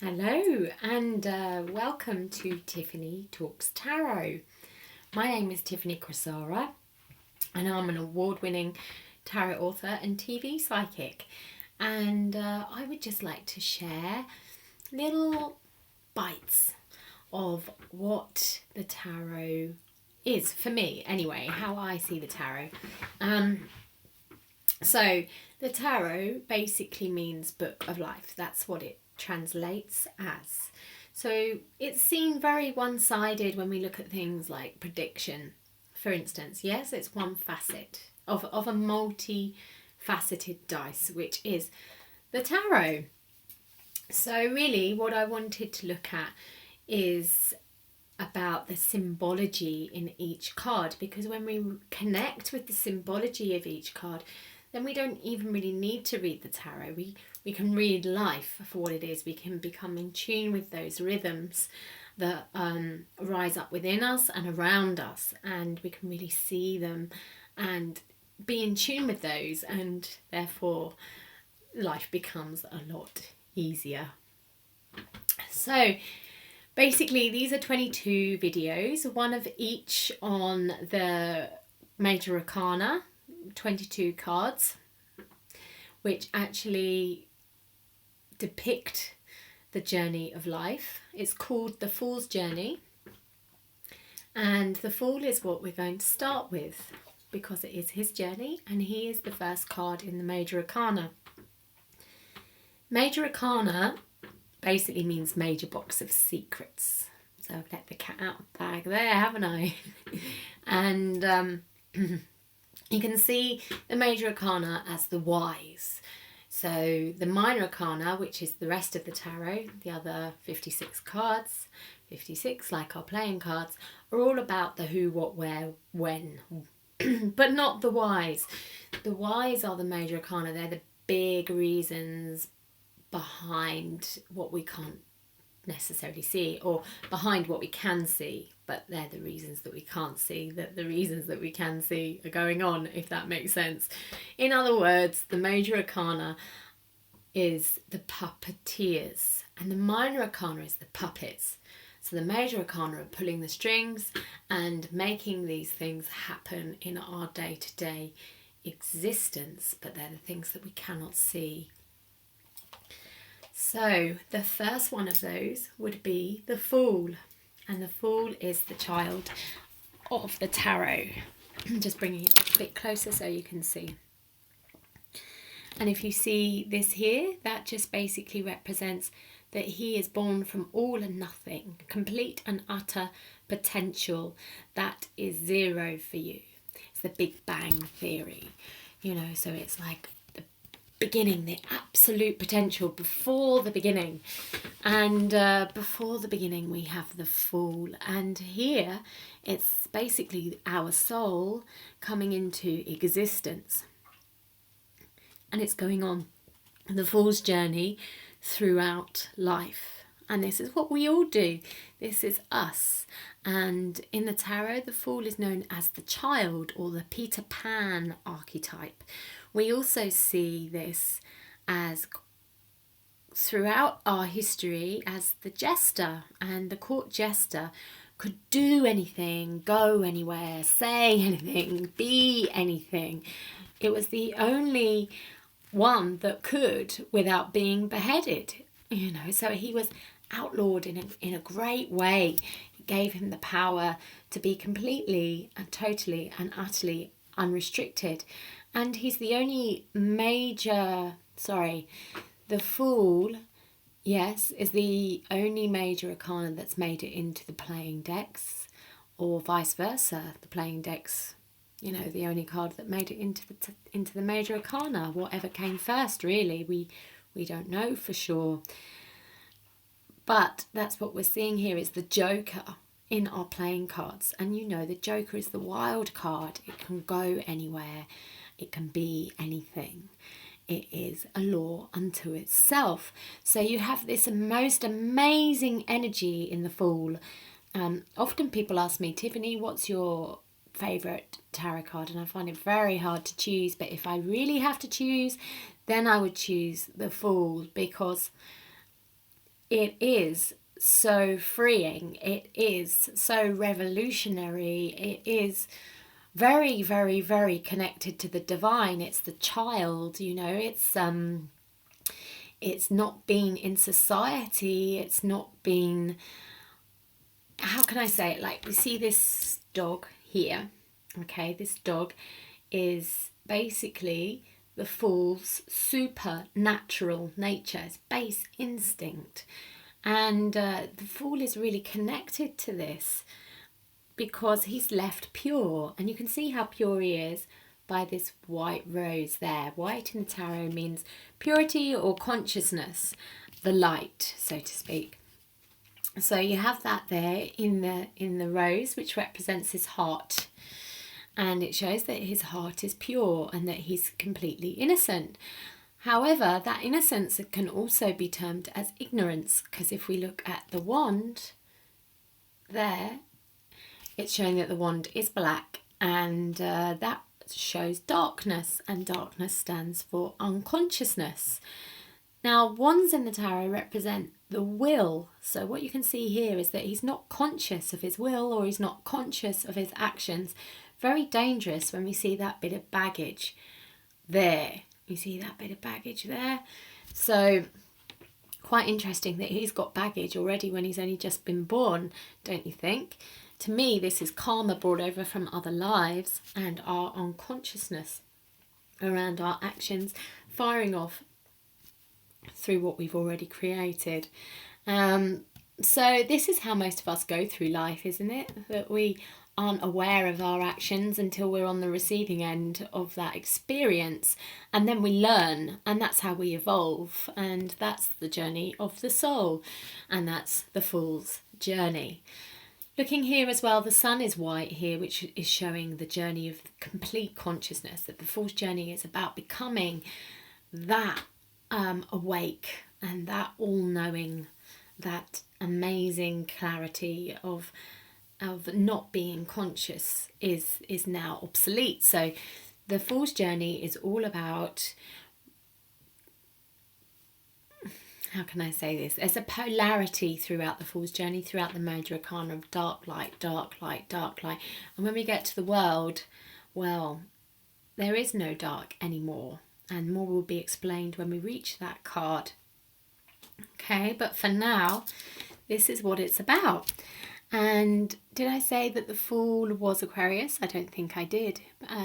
Hello and welcome to Tiffany Talks Tarot. My name is Tiffany Crosara and I'm an award-winning tarot author and TV psychic, and I would just like to share little bites of what the tarot is for me anyway, how I see the tarot. So the tarot basically means book of life. That's what it translates as. So it's seen very one-sided when we look at things like prediction, for instance. Yes, it's one facet of a multi-faceted dice, which is the tarot. So really what I wanted to look at is about the symbology in each card, because when we connect with the symbology of each card, then we don't even really need to read the tarot. We can read life for what it is. We can become in tune with those rhythms that rise up within us and around us, and we can really see them and be in tune with those, and therefore life becomes a lot easier. So basically these are 22 videos, one of each on the major arcana, 22 cards, which actually depict the journey of life. It's called the Fool's Journey, and the Fool is what we're going to start with because it is his journey and he is the first card in the major arcana. Major arcana basically means major box of secrets. So I've let the cat out of the bag there, haven't I? And you can see the major arcana as the wise. So the minor arcana, which is the rest of the tarot, the other 56 cards, 56 like our playing cards, are all about the who, what, where, when, but not the whys. The whys are the major arcana. They're the big reasons behind what we can't necessarily see, or behind what we can see, but they're the reasons that we can't see, that the reasons that we can see are going on, if that makes sense. In other words, the major arcana is the puppeteers and the minor arcana is the puppets. So the major arcana are pulling the strings and making these things happen in our day-to-day existence, but they're the things that we cannot see. So the first one of those would be the Fool, and the Fool is the child of the tarot. I'm just bringing it a bit closer so you can see. And if you see this here, that just basically represents that he is born from all and nothing, complete and utter potential. That is zero for you. It's the Big Bang Theory, so it's like beginning, the absolute potential before the beginning, and before the beginning we have the Fool, and here it's basically our soul coming into existence, and it's going on the Fool's journey throughout life. And this is what we all do. This is us. And in the tarot, the Fool is known as the child, or the Peter Pan archetype. We also see this as throughout our history as the jester, and the court jester could do anything, go anywhere, say anything, be anything. It was the only one that could without being beheaded, so he was outlawed in a great way. It gave him the power to be completely and totally and utterly unrestricted. And he's the only the Fool, yes, is the only major arcana that's made it into the playing decks, or vice versa. The playing decks, the only card that made it into the major arcana. Whatever came first, really, we don't know for sure. But that's what we're seeing here, is the Joker in our playing cards. And the Joker is the wild card. It can go anywhere. It can be anything. It is a law unto itself. So you have this most amazing energy in the Fool. Often people ask me, Tiffany, what's your favourite tarot card? And I find it very hard to choose. But if I really have to choose, then I would choose the Fool, because it is so freeing. It is so revolutionary. It is very, very, very connected to the divine. It's the child, you know, it's not being in society. It's not being, how can I say it? Like, we see this dog here. Okay, this dog is basically the fool's supernatural nature, its base instinct. And the fool is really connected to this because he's left pure. And you can see how pure he is by this white rose there. White in the tarot means purity or consciousness, the light, so to speak. So you have that there in the rose, which represents his heart. And it shows that his heart is pure and that he's completely innocent. However, that innocence can also be termed as ignorance, because if we look at the wand there, it's showing that the wand is black, and that shows darkness, and darkness stands for unconsciousness. Now, wands in the tarot represent the will. So what you can see here is that he's not conscious of his will, or he's not conscious of his actions. Very dangerous when we see that bit of baggage there. You see that bit of baggage there? So quite interesting that he's got baggage already when he's only just been born, don't you think? To me, this is karma brought over from other lives and our unconsciousness around our actions firing off through what we've already created. So this is how most of us go through life, isn't it? That we aren't aware of our actions until we're on the receiving end of that experience, and then we learn, and that's how we evolve, and that's the journey of the soul, and that's the fool's journey. Looking here as well, the sun is white here, which is showing the journey of complete consciousness, that the fool's journey is about becoming that awake and that all-knowing, that amazing clarity of not being conscious is now obsolete. So the fool's journey is all about, how can I say this? There's a polarity throughout the fool's journey, throughout the major arcana of dark light, dark light, dark light. And when we get to the world, well, there is no dark anymore. And more will be explained when we reach that card. Okay, but for now, this is what it's about. And did I say that the Fool was Aquarius? I don't think I did.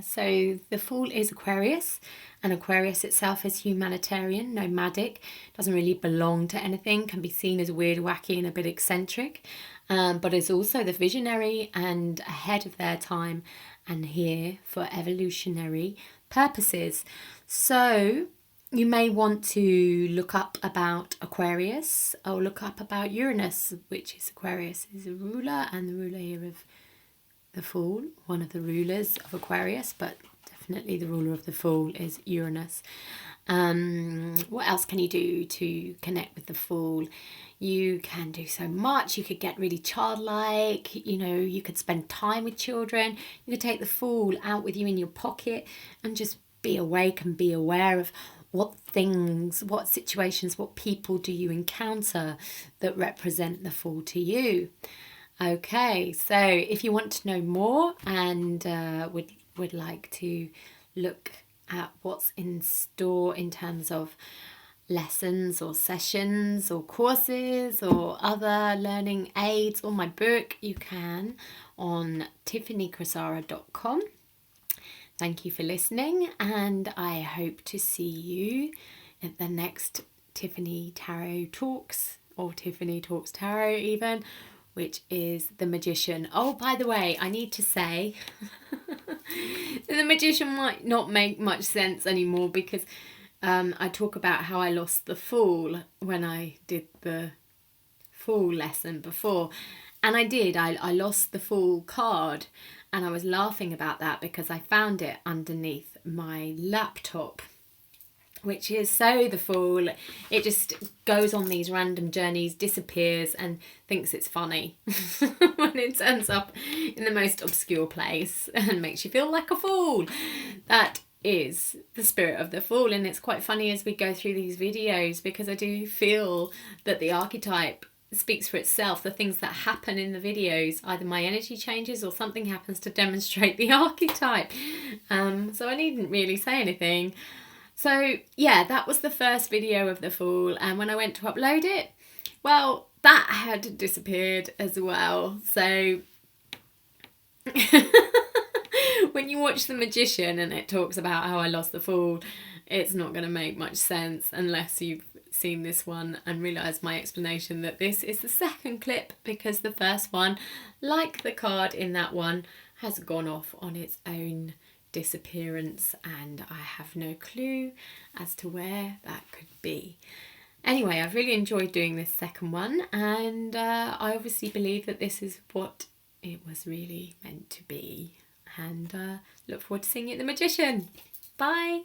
So the Fool is Aquarius, and Aquarius itself is humanitarian, nomadic, doesn't really belong to anything, can be seen as weird, wacky and a bit eccentric, but is also the visionary and ahead of their time and here for evolutionary purposes. So you may want to look up about Aquarius or look up about Uranus, which is Aquarius is a ruler, and the ruler here of the Fool, one of the rulers of Aquarius, but definitely the ruler of the Fool is Uranus. What else can you do to connect with the Fool? You can do so much. You could get really childlike, you know, you could spend time with children. You could take the Fool out with you in your pocket and just be awake and be aware of what things, what situations, what people do you encounter that represent the Fool to you. Okay, so if you want to know more and would like to look at what's in store in terms of lessons or sessions or courses or other learning aids or my book, you can on tiffanycrosara.com. Thank you for listening, and I hope to see you at the next Tiffany Tarot Talks, or Tiffany Talks Tarot even, which is The Magician. Oh, by the way, I need to say The Magician might not make much sense anymore because I talk about how I lost the Fool when I did the Fool lesson before. And I did. I lost the Fool card, and I was laughing about that because I found it underneath my laptop, which is so the Fool. It just goes on these random journeys, disappears, and thinks it's funny when it turns up in the most obscure place and makes you feel like a fool. That is the spirit of the Fool. And it's quite funny as we go through these videos, because I do feel that the archetype speaks for itself. The things that happen in the videos, either my energy changes or something happens to demonstrate the archetype. So I needn't really say anything. So yeah, that was the first video of the Fool, and when I went to upload it, well, that had disappeared as well. So when you watch The Magician and it talks about how I lost the Fool, it's not going to make much sense unless you've seen this one and realise my explanation that this is the second clip, because the first one, like the card in that one, has gone off on its own disappearance, and I have no clue as to where that could be. Anyway, I've really enjoyed doing this second one, and I obviously believe that this is what it was really meant to be, and look forward to seeing you at The Magician. Bye!